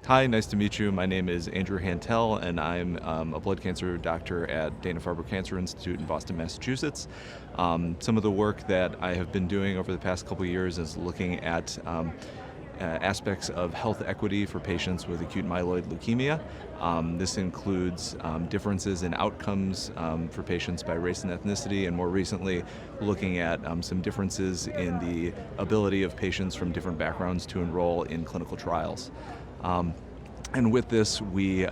Hi, nice to meet you. My name is Andrew Hantel, and I'm a blood cancer doctor at Dana-Farber Cancer Institute in Boston, Massachusetts. Some of the work that I have been doing over the past couple of years is looking at aspects of health equity for patients with acute myeloid leukemia. This includes differences in outcomes for patients by race and ethnicity, and more recently looking at some differences in the ability of patients from different backgrounds to enroll in clinical trials. And with this, we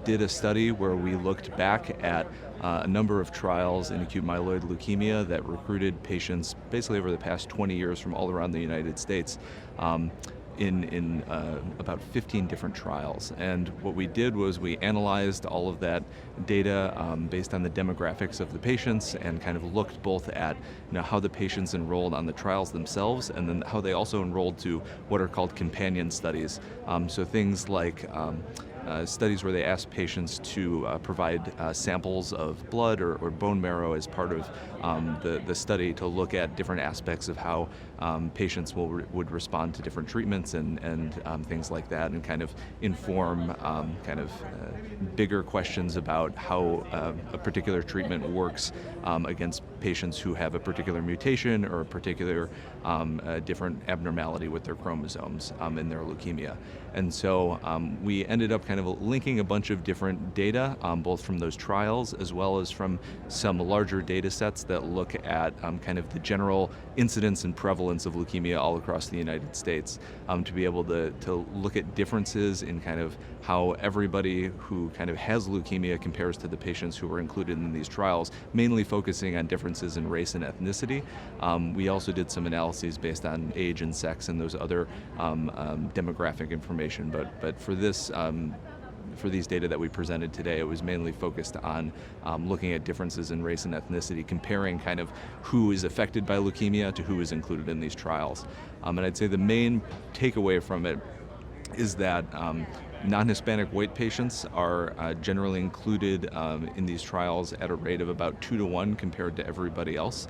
did a study where we looked back at a number of trials in acute myeloid leukemia that recruited patients basically over the past 20 years from all around the United States in about 15 different trials. And what we did was we analyzed all of that data based on the demographics of the patients and kind of looked both at how the patients enrolled on the trials themselves and then how they also enrolled to what are called companion studies. So things like studies where they ask patients to provide samples of blood or bone marrow as part of the study to look at different aspects of how patients would respond to different treatments and things like that, and kind of inform bigger questions about how a particular treatment works against patients who have a particular mutation or a particular different abnormality with their chromosomes in their leukemia. And so we ended up kind of linking a bunch of different data, both from those trials as well as from some larger data sets that look at kind of the general incidence and prevalence of leukemia all across the United States, to be able to look at differences in kind of how everybody who kind of has leukemia compares to the patients who were included in these trials, mainly focusing on differences in race and ethnicity. We also did some analyses based on age and sex and those other demographic information, but for this for these data that we presented today, it was mainly focused on looking at differences in race and ethnicity, comparing kind of who is affected by leukemia to who is included in these trials. And I'd say the main takeaway from it is that non-Hispanic white patients are generally included in these trials at a rate of about 2 to 1 compared to everybody else.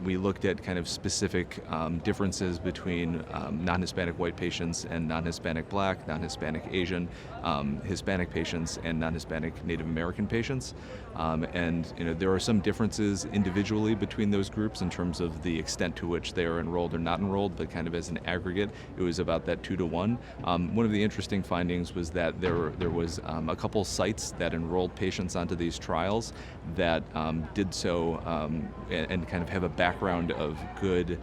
We looked at kind of specific differences between non-Hispanic white patients and non-Hispanic Black, non-Hispanic Asian, Hispanic patients, and non-Hispanic Native American patients. And there are some differences individually between those groups in terms of the extent to which they are enrolled or not enrolled, but kind of as an aggregate, it was about that 2 to 1. One of the interesting findings was that there was a couple sites that enrolled patients onto these trials that did so and kind of have a background of good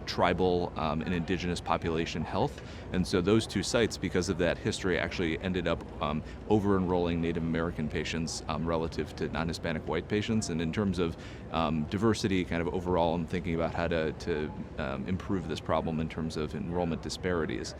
tribal and indigenous population health. And so those two sites, because of that history, actually ended up over-enrolling Native American patients relative to non-Hispanic white patients. And in terms of diversity, kind of overall, I'm thinking about how to improve this problem in terms of enrollment disparities.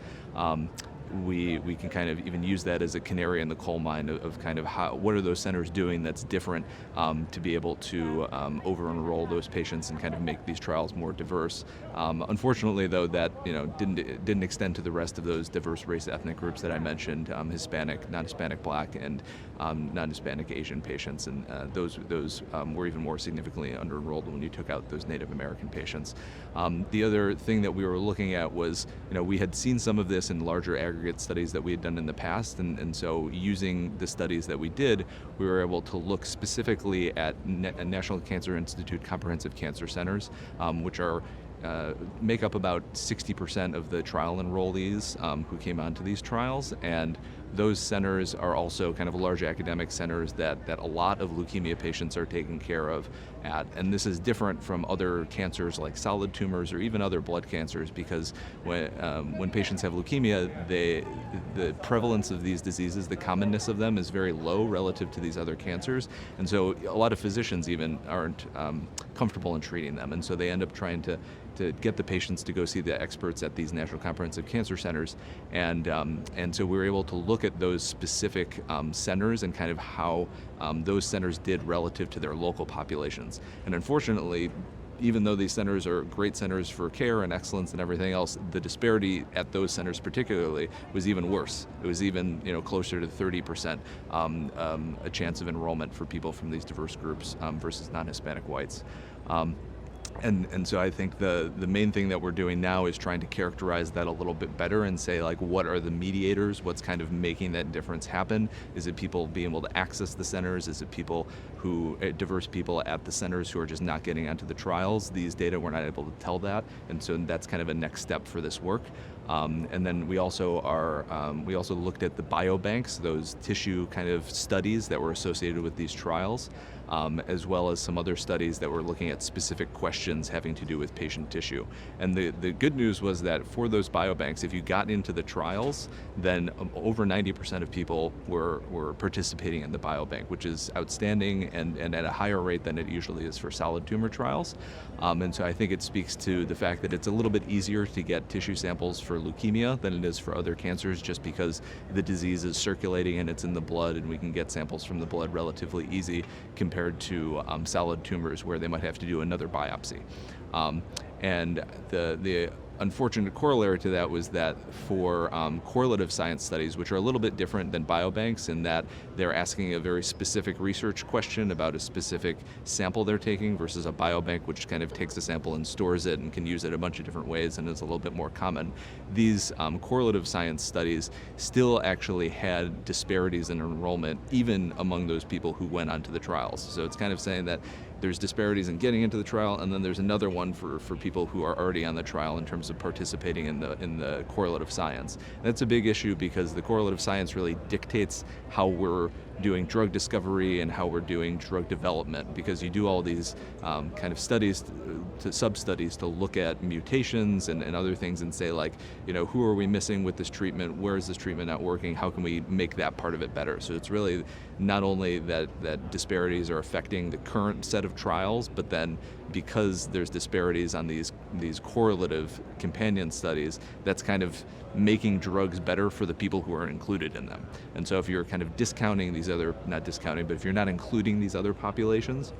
We can kind of even use that as a canary in the coal mine of kind of what are those centers doing that's different to be able to over-enroll those patients and kind of make these trials more diverse. Unfortunately, though, that didn't extend to the rest of those diverse race ethnic groups that I mentioned: Hispanic, non-Hispanic Black, and non-Hispanic Asian patients, and those were even more significantly under-enrolled when you took out those Native American patients. The other thing that we were looking at was, we had seen some of this in larger aggregate studies that we had done in the past, and so using the studies that we did, we were able to look specifically at National Cancer Institute comprehensive cancer centers, which make up about 60% of the trial enrollees who came onto these trials. And those centers are also kind of large academic centers that a lot of leukemia patients are taken care of at. And this is different from other cancers like solid tumors or even other blood cancers, because when patients have leukemia, the prevalence of these diseases, the commonness of them, is very low relative to these other cancers. And so a lot of physicians even aren't comfortable in treating them. And so they end up trying to get the patients to go see the experts at these National Comprehensive Cancer Centers. And so we were able to look at those specific centers and kind of how those centers did relative to their local populations. And unfortunately, even though these centers are great centers for care and excellence and everything else, the disparity at those centers particularly was even worse. It was even closer to 30% a chance of enrollment for people from these diverse groups versus non-Hispanic whites. And so I think the main thing that we're doing now is trying to characterize that a little bit better and say, like, what are the mediators? What's kind of making that difference happen? Is it people being able to access the centers? Is it people who, diverse people at the centers who are just not getting onto the trials? These data, we're not able to tell that, and so that's kind of a next step for this work. And then we also looked at the biobanks, those tissue kind of studies that were associated with these trials, as well as some other studies that were looking at specific questions having to do with patient tissue. And the good news was that for those biobanks, if you got into the trials, then over 90% of people were participating in the biobank, which is outstanding and at a higher rate than it usually is for solid tumor trials. And so I think it speaks to the fact that it's a little bit easier to get tissue samples for leukemia than it is for other cancers, just because the disease is circulating and it's in the blood, and we can get samples from the blood relatively easy compared to solid tumors where they might have to do another biopsy. And the unfortunate corollary to that was that for correlative science studies, which are a little bit different than biobanks in that they're asking a very specific research question about a specific sample they're taking, versus a biobank, which kind of takes a sample and stores it and can use it a bunch of different ways and is a little bit more common. These correlative science studies still actually had disparities in enrollment, even among those people who went onto the trials. So it's kind of saying that there's disparities in getting into the trial, and then there's another one for people who are already on the trial in terms of participating in the correlative science. And that's a big issue because the correlative science really dictates how we're doing drug discovery and how we're doing drug development, because you do all these kind of studies, sub-studies to look at mutations and other things and say, like, who are we missing with this treatment? Where is this treatment not working? How can we make that part of it better? So it's really not only that disparities are affecting the current set of trials, but then because there's disparities on these correlative companion studies, that's kind of making drugs better for the people who are included in them. And so if you're kind of discounting these other, not discounting, but if you're not including these other populations,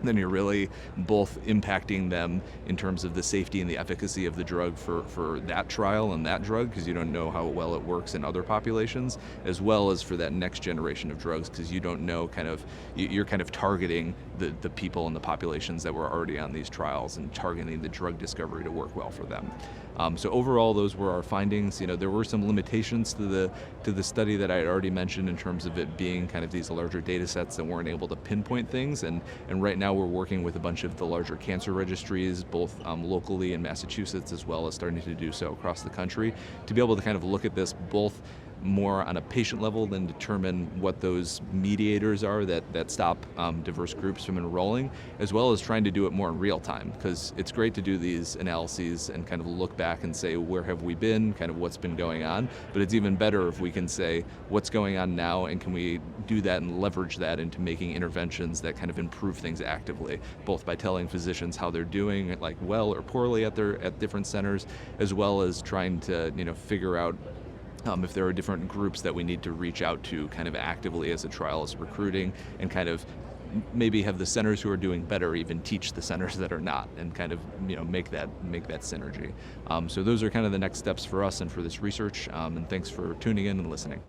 then you're really both impacting them in terms of the safety and the efficacy of the drug for that trial and that drug, because you don't know how well it works in other populations, as well as for that next generation of drugs, because you don't know you're kind of targeting the people and the populations that were already on these trials and targeting the drug discovery to work well for them. So overall, those were our findings. There were some limitations to the study that I had already mentioned in terms of it being kind of these larger data sets that weren't able to pinpoint things. And right now we're working with a bunch of the larger cancer registries, both locally in Massachusetts as well as starting to do so across the country, to be able to kind of look at this both more on a patient level, then determine what those mediators are that stop diverse groups from enrolling, as well as trying to do it more in real time, because it's great to do these analyses and kind of look back and say, where have we been, kind of what's been going on, but it's even better if we can say what's going on now, and can we do that and leverage that into making interventions that kind of improve things actively, both by telling physicians how they're doing, like well or poorly at different centers, as well as trying to figure out if there are different groups that we need to reach out to kind of actively as a trial is recruiting, and kind of maybe have the centers who are doing better even teach the centers that are not, and kind of make that synergy. So those are kind of the next steps for us and for this research, and thanks for tuning in and listening.